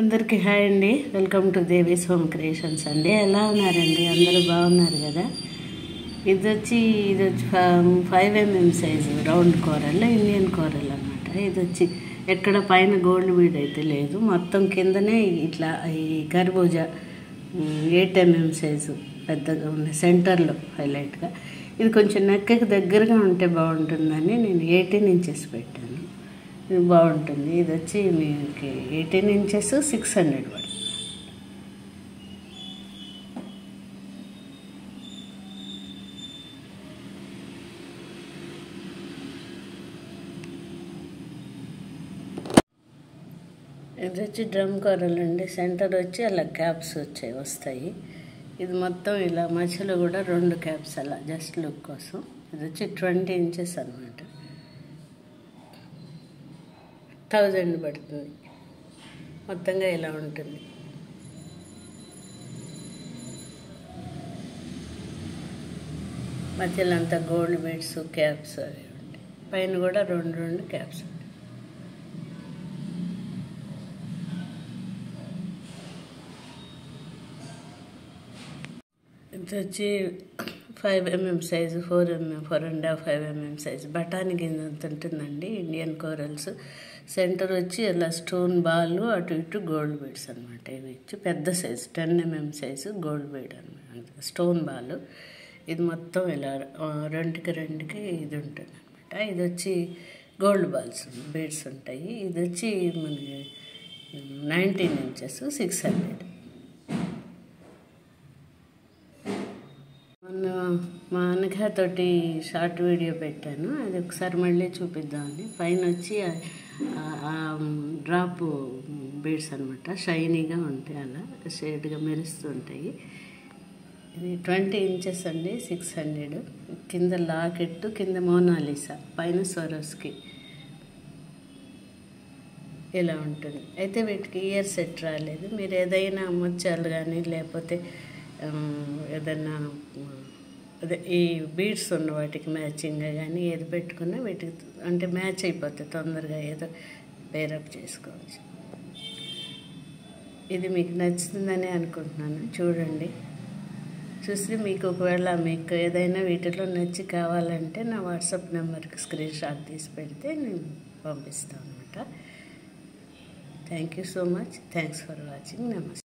అందరికీ హాయ్ అండి. Welcome to Devi's home creations అండి. ఎలా ఉన్నారండి? అందరూ బాగున్నారు కదా? ఇది వచ్చి 5mm సైజు రౌండ్ కూరల్లో ఇండియన్ కూరలు అనమాట. ఇది వచ్చి ఎక్కడ పైన గోల్డ్ బీడ్ అయితే లేదు, మొత్తం కిందనే ఇట్లా ఈ కర్బూజా 8mm సైజు పెద్దగా ఉంది, సెంటర్లో హైలైట్గా. ఇది కొంచెం నెక్కకి దగ్గరగా ఉంటే బాగుంటుందని నేను 18 ఇంచెస్ పెట్టాను. ఇది బాగుంటుంది. ఇది వచ్చి మీకు 18 ఇంచెస్ 600 పడుతుంది. ఇది వచ్చి డ్రమ్ కూరలు అండి. సెంటర్ వచ్చి అలా క్యాప్స్ వస్తాయి. ఇది మొత్తం ఇలా మధ్యలో కూడా 2 క్యాప్స్ అలా జస్ట్ లుక్ కోసం. ఇది వచ్చి 20 ఇంచెస్ అనమాట. 1000 పడుతుంది. మొత్తంగా ఇలా ఉంటుంది. మధ్యలో అంతా గోల్డ్ బీడ్స్ క్యాప్స్ అవి ఉంటాయి. పైన కూడా 2 క్యాప్స్. ఇది వచ్చి 5mm సైజు, 4.5mm సైజు బఠానీ గింజ అంత ఉంటుందండి. Indian corals. సెంటర్ వచ్చి ఇలా స్టోన్ బాల్, అటు ఇటు గోల్డ్ బీడ్స్ అనమాట. ఇవి వచ్చి పెద్ద size 10mm size gold bead అనమాట, స్టోన్ బాల్. ఇది మొత్తం ఇలా 2కి ఇది ఉంటుంది అనమాట. ఇది వచ్చి గోల్డ్ బాల్స్ బీడ్స్ ఉంటాయి. ఇది వచ్చి మనకి 19 ఇంచెస్ 600. మా అనఘతోటి షార్ట్ వీడియో పెట్టాను, అది ఒకసారి మళ్ళీ చూపిద్దామని. పైన వచ్చి డ్రాప్ బీడ్స్ అనమాట, షైనీగా ఉంటాయి, అలా షేడ్గా మెరుస్తుంటాయి. ఇది 20 ఇంచెస్ అండి, 600. కింద లాకెట్టు, కింద మోనాలిసా, పైన సొరస్కి ఇలా ఉంటుంది. అయితే వీటికి ఇయర్ సెట్ రాలేదు. మీరు ఏదైనా ముత్యాలు కానీ లేకపోతే ఏదైనా అదే ఈ బీడ్స్ ఉన్న వాటికి మ్యాచింగ్గా కానీ ఏది పెట్టుకున్నా వీటికి అంటే మ్యాచ్ అయిపోతుంది తొందరగా, ఏదో పేరప్ చేసుకోవచ్చు. ఇది మీకు నచ్చుతుందని అనుకుంటున్నాను. చూడండి, చూసి మీకు ఒకవేళ మీకు ఏదైనా వీటిలో నచ్చి కావాలంటే నా వాట్సాప్ నెంబర్కి స్క్రీన్ షాట్ తీసి పెడితే నేను పంపిస్తాను అనమాట. Thank you so much. Thanks for watching. నమస్తే.